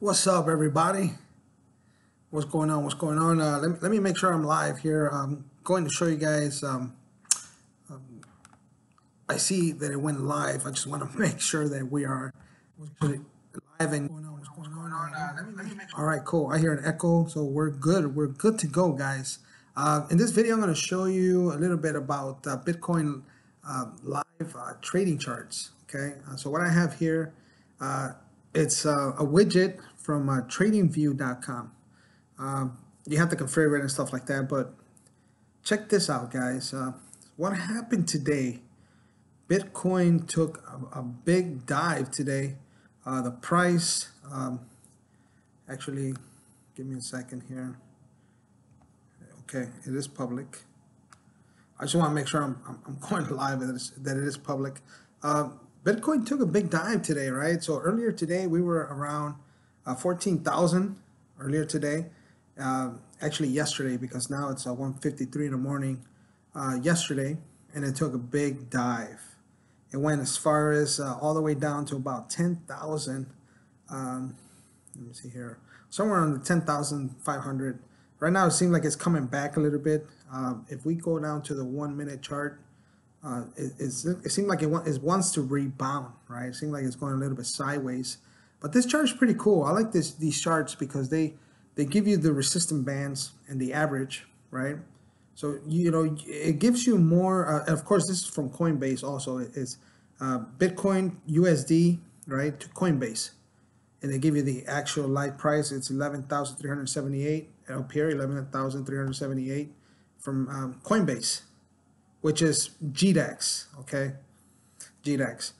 What's up, everybody? What's going on? What's going on? Let me make sure I'm live here. I'm going to show you guys. I see that it went live. I just want to make sure that we are live and going on. What's going on? All right, cool. I hear an echo, so we're good. We're good to go, guys. In this video, I'm going to show you a little bit about Bitcoin live trading charts. Okay, so what I have here, it's a widget from tradingview.com. You have to configure it and stuff like that, but check this out, guys. What happened today? Bitcoin took a big dive today. The price, actually, give me a second here. Okay, it is public. I just want to make sure I'm going live that it is public. Bitcoin took a big dive today, right? So earlier today we were around 14,000 earlier today. Actually yesterday, because now it's 1:53 in the morning yesterday, and it took a big dive. It went as far as all the way down to about 10,000. Let me see here, somewhere around the 10,500. Right now it seems like it's coming back a little bit. If we go down to the 1 minute chart, it seems like it wants to rebound, right? It seems like it's going a little bit sideways. But this chart is pretty cool. I like these charts because they give you the resistance bands and the average, right? So, you know, it gives you more, and of course, this is from Coinbase also. It's Bitcoin USD, right, to Coinbase. And they give you the actual live price. It's 11,378 up here, 11,378 from Coinbase, which is GDAX, okay? GDAX.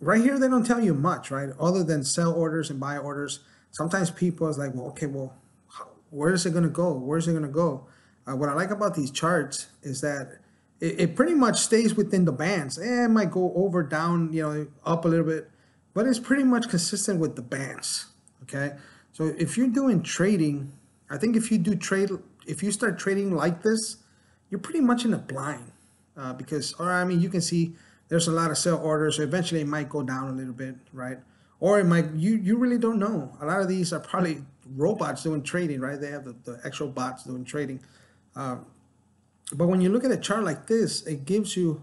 Right here, they don't tell you much, right? Other than sell orders and buy orders. Sometimes people is like, well, okay, well, where is it going to go? Where's it going to go? What I like about these charts is that it pretty much stays within the bands. It might go over, down, you know, up a little bit, but it's pretty much consistent with the bands, okay? So if you're doing trading, I think if you start trading like this, you're pretty much in a blind because, or I mean, you can see there's a lot of sell orders, so eventually it might go down a little bit, right? Or it might, you really don't know. A lot of these are probably robots doing trading, right? They have the actual bots doing trading. But when you look at a chart like this, it gives you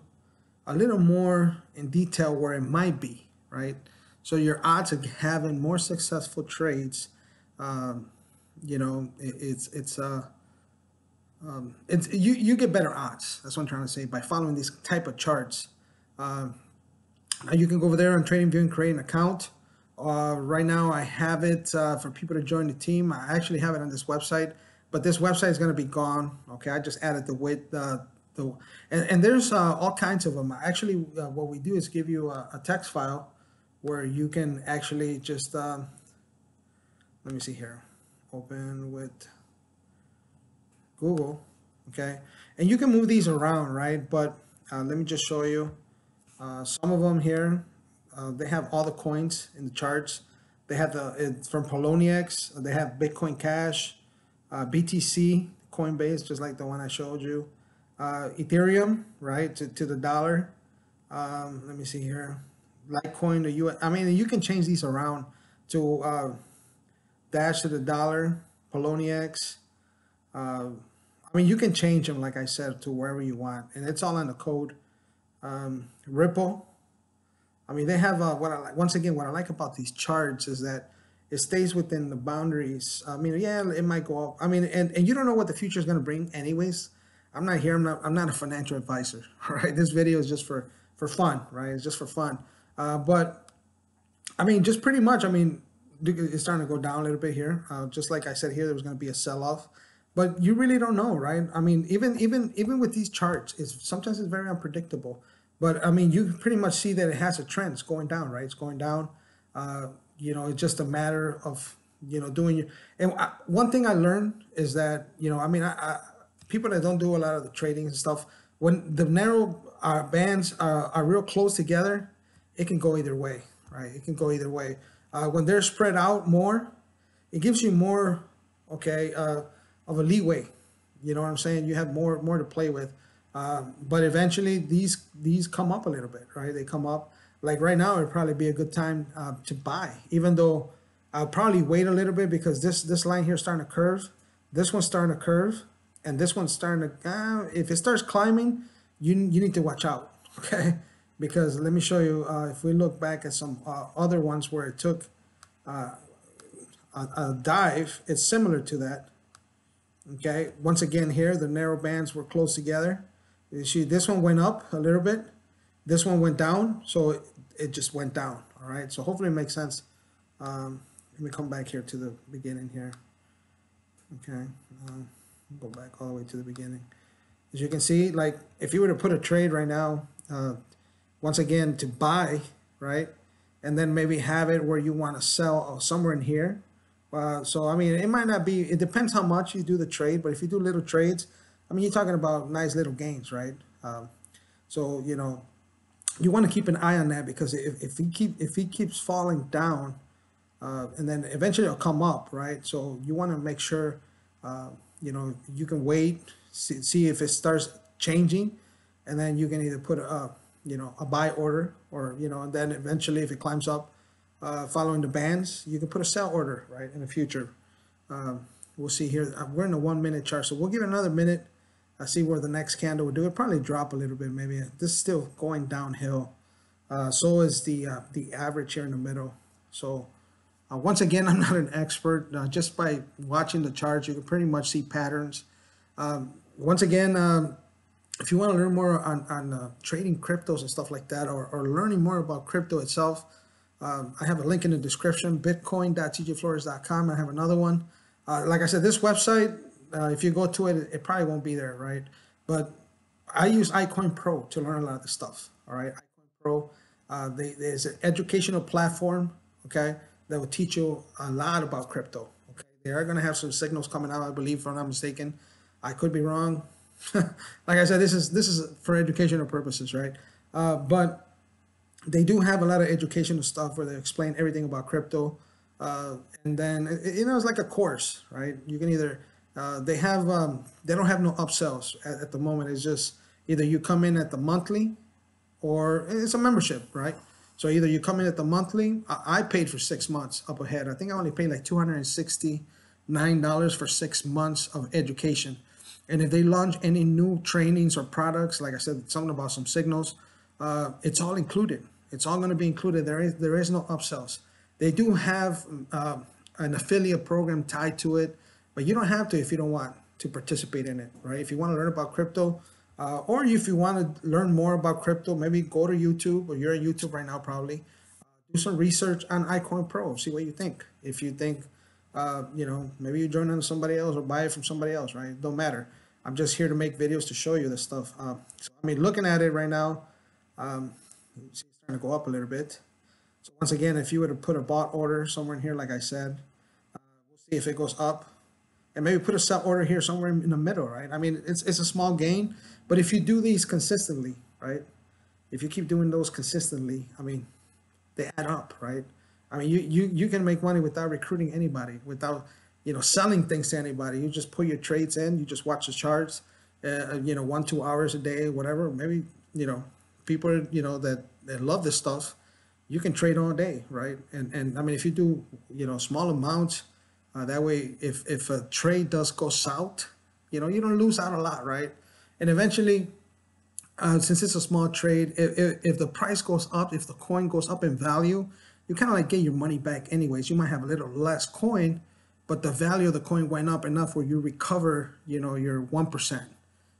a little more in detail where it might be, right? So your odds of having more successful trades, you know, you get better odds. That's what I'm trying to say by following these type of charts. You can go over there on TradingView and create an account. Right now I have it for people to join the team. I actually have it on this website, but this website is going to be gone. Okay, I just added the width, and there's all kinds of them. Actually, what we do is give you a text file where you can actually just let me see here, open with Google, okay, and you can move these around, right? But let me just show you some of them here. They have all the coins in the charts. They have it's from Poloniex. They have Bitcoin Cash, BTC, Coinbase, just like the one I showed you. Ethereum, right, to the dollar. Let me see here. Litecoin, the US. I mean, you can change these around to Dash to the dollar, Poloniex. I mean, you can change them, like I said, to wherever you want, and it's all in the code. Ripple. I mean, they have what I like. Once again, what I like about these charts is that it stays within the boundaries. I mean, yeah, it might go up. I mean, and you don't know what the future is going to bring, anyways. I'm not here. I'm not a financial advisor. All right, this video is just for fun, right? It's just for fun. But I mean, just pretty much. I mean, it's starting to go down a little bit here. Just like I said here, there was going to be a sell-off, but you really don't know, right? I mean, even with these charts, sometimes it's very unpredictable. But I mean, you pretty much see that it has a trend. It's going down, right? It's going down. You know, it's just a matter of, you know, doing your. And one thing I learned is that, you know, I mean, people that don't do a lot of the trading and stuff, when the narrow bands are real close together, it can go either way, right? It can go either way. When they're spread out more, it gives you more, okay, of a leeway. You know what I'm saying? You have more to play with. But eventually these come up a little bit, right? They come up. Like right now, it'd probably be a good time to buy, even though I'll probably wait a little bit because this line here is starting to curve. This one's starting to curve, and this one's starting to. If it starts climbing, you need to watch out, okay? Because let me show you. If we look back at some other ones where it took a dive, it's similar to that. Okay. Once again, here the narrow bands were close together. You see, this one went up a little bit. This one went down, so it just went down. All right. So hopefully it makes sense. Let me come back here to the beginning here. Okay, go back all the way to the beginning. As you can see, like if you were to put a trade right now, once again to buy, right, and then maybe have it where you want to sell somewhere in here. So I mean, it might not be. It depends how much you do the trade, but if you do little trades, I mean, you're talking about nice little gains, right? So you know, you want to keep an eye on that because if he keeps falling down. And then eventually it'll come up, right? So you want to make sure, you know, you can wait, see if it starts changing, and then you can either put you know, a buy order, or you know, and then eventually if it climbs up, following the bands, you can put a sell order, right, in the future. We'll see here. We're in a 1 minute chart, so we'll give it another minute. I see where the next candle will do. It probably drop a little bit, maybe. This is still going downhill. So is the average here in the middle. So. Once again, I'm not an expert. Just by watching the charts, you can pretty much see patterns. Once again, if you want to learn more on trading cryptos and stuff like that, or learning more about crypto itself, I have a link in the description, bitcoin.tjflores.com. I have another one. Like I said, this website, if you go to it, it probably won't be there, right? But I use iCoin Pro to learn a lot of this stuff, all right? iCoin Pro, there's an educational platform, okay, that will teach you a lot about crypto. Okay, they are going to have some signals coming out, I believe, if I'm not mistaken. I could be wrong. Like I said, this is for educational purposes, right? But they do have a lot of educational stuff where they explain everything about crypto, and then you know, it's like a course, right? You can either they don't have no upsells at the moment. It's just either you come in at the monthly, or it's a membership, right? So either you come in at the monthly. I paid for 6 months up ahead. I think I only paid like $269 for 6 months of education. And if they launch any new trainings or products, like I said, something about some signals, it's all included. It's all going to be included. There is no upsells. They do have an affiliate program tied to it, but you don't have to if you don't want to participate in it, right? If you want to learn about crypto, or if you want to learn more about crypto, maybe go to YouTube, or you're on YouTube right now probably. Do some research on iCoin Pro. See what you think. If you think, you know, maybe you join on somebody else or buy it from somebody else, right? It don't matter. I'm just here to make videos to show you this stuff. So, I mean, looking at it right now, it's starting to go up a little bit. So once again, if you were to put a bought order somewhere in here, like I said, we'll see if it goes up. And maybe put a sell order here somewhere in the middle, right? I mean, it's a small gain, but if you do these consistently, right? If you keep doing those consistently, I mean, they add up, right? I mean, you can make money without recruiting anybody, without, you know, selling things to anybody. You just put your trades in, you just watch the charts, you know, 1-2 hours a day, whatever. Maybe, you know, people, you know, that love this stuff, you can trade all day, right? And I mean, if you do, you know, small amounts, that way, if a trade does go south, you know, you don't lose out a lot, right? And eventually, since it's a small trade, if the price goes up, if the coin goes up in value, you kind of like get your money back anyways. You might have a little less coin, but the value of the coin went up enough where you recover, you know, your 1%.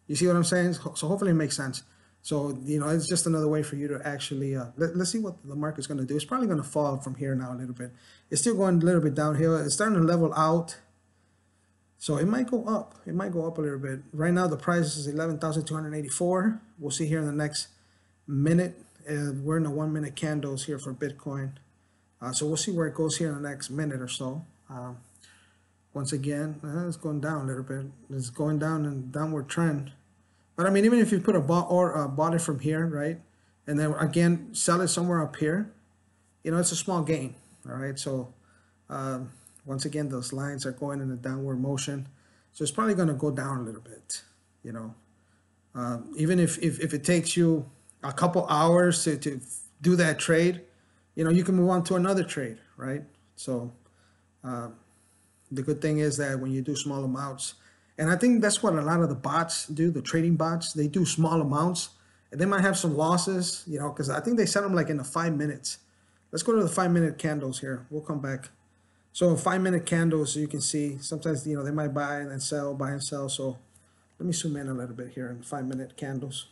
You see what I'm saying? So hopefully it makes sense. So, you know, it's just another way for you to actually, let's see what the market's going to do. It's probably going to fall from here now a little bit. It's still going a little bit downhill. It's starting to level out. So it might go up. It might go up a little bit. Right now, the price is 11,284. We'll see here in the next minute. We're in the 1 minute candles here for Bitcoin. So we'll see where it goes here in the next minute or so. Once again, it's going down a little bit. It's going down in a downward trend. But I mean, even if you put a bought it from here, right? And then again, sell it somewhere up here, you know, it's a small gain, all right? So once again, those lines are going in a downward motion. So it's probably going to go down a little bit, you know. Even if it takes you a couple hours to do that trade, you know, you can move on to another trade, right? So The good thing is that when you do small amounts, and I think that's what a lot of the bots do, the trading bots, they do small amounts and they might have some losses, you know, because I think they set them like in the 5 minutes. Let's go to the 5 minute candles here. We'll come back. So 5 minute candles, you can see sometimes, you know, they might buy and then sell, buy and sell. So let me zoom in a little bit here in 5 minute candles.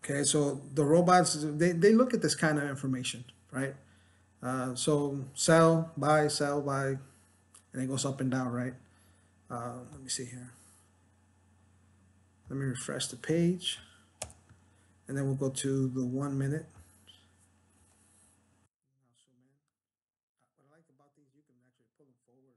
Okay, so the robots, they look at this kind of information, right? So sell, buy, and it goes up and down, right? Let me see here. Let me refresh the page, and then we'll go to the 1 minute. What I like about these, you can actually pull them forward.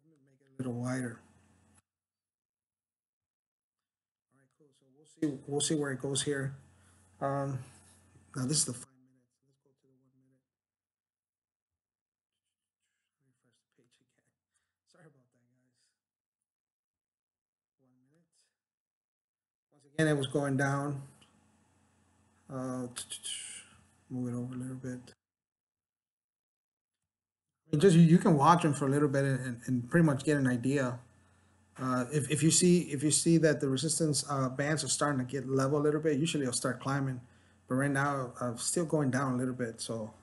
Let me make it a little wider. All right, cool. So we'll see where it goes here. Um, Now this is the 5 minutes. Let's go to the 1 minute. Refresh the page again. Sorry about that, guys. 1 minute. Once again, it was going down. Move it over a little bit. I mean, just you can watch them for a little bit and pretty much get an idea. If you see that the resistance bands are starting to get level a little bit, usually it'll start climbing. But right now, still going down a little bit. So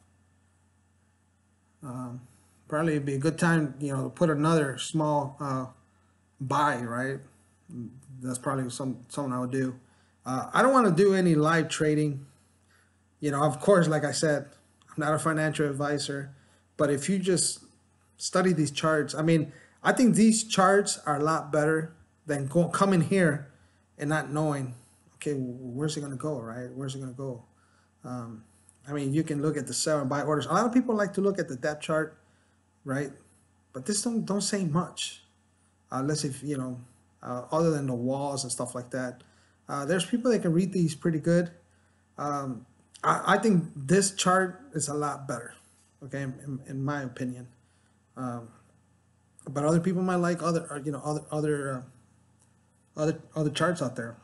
probably it'd be a good time, you know, to put another small buy, right? That's probably something I would do. I don't want to do any live trading. You know, of course, like I said, I'm not a financial advisor, but if you just study these charts, I mean, I think these charts are a lot better than coming here and not knowing, okay, where's it going to go, right? Where's it going to go? I mean, you can look at the sell and buy orders. A lot of people like to look at the depth chart, right? But this don't say much, unless if you know, other than the walls and stuff like that. There's people that can read these pretty good. Um, I think this chart is a lot better, okay, in my opinion. Um, but other people might like other, you know, other charts out there.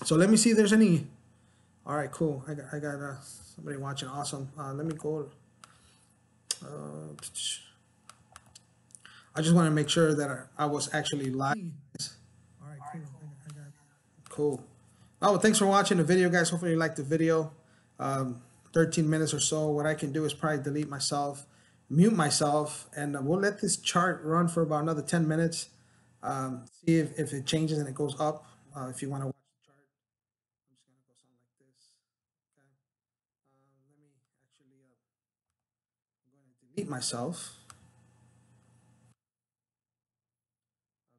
So let me see if there's any. All right, cool. I got somebody watching. Awesome. Let me go. Uh, I just want to make sure that I was actually live. All right, cool. I got cool. Oh, well, thanks for watching the video, guys. Hopefully you liked the video. 13 minutes or so. What I can do is probably delete myself, mute myself, and we'll let this chart run for about another 10 minutes. See if it changes and it goes up. If you want to watch the chart, I'm just going to go something like this. Okay. Let me actually, I'm going to delete myself.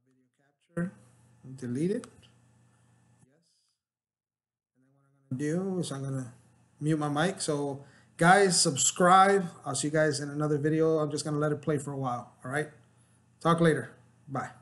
Video capture, delete it. Yes. And then what I'm going to do is I'm going to mute my mic. So guys, subscribe. I'll see you guys in another video. I'm just going to let it play for a while. All right. Talk later. Bye.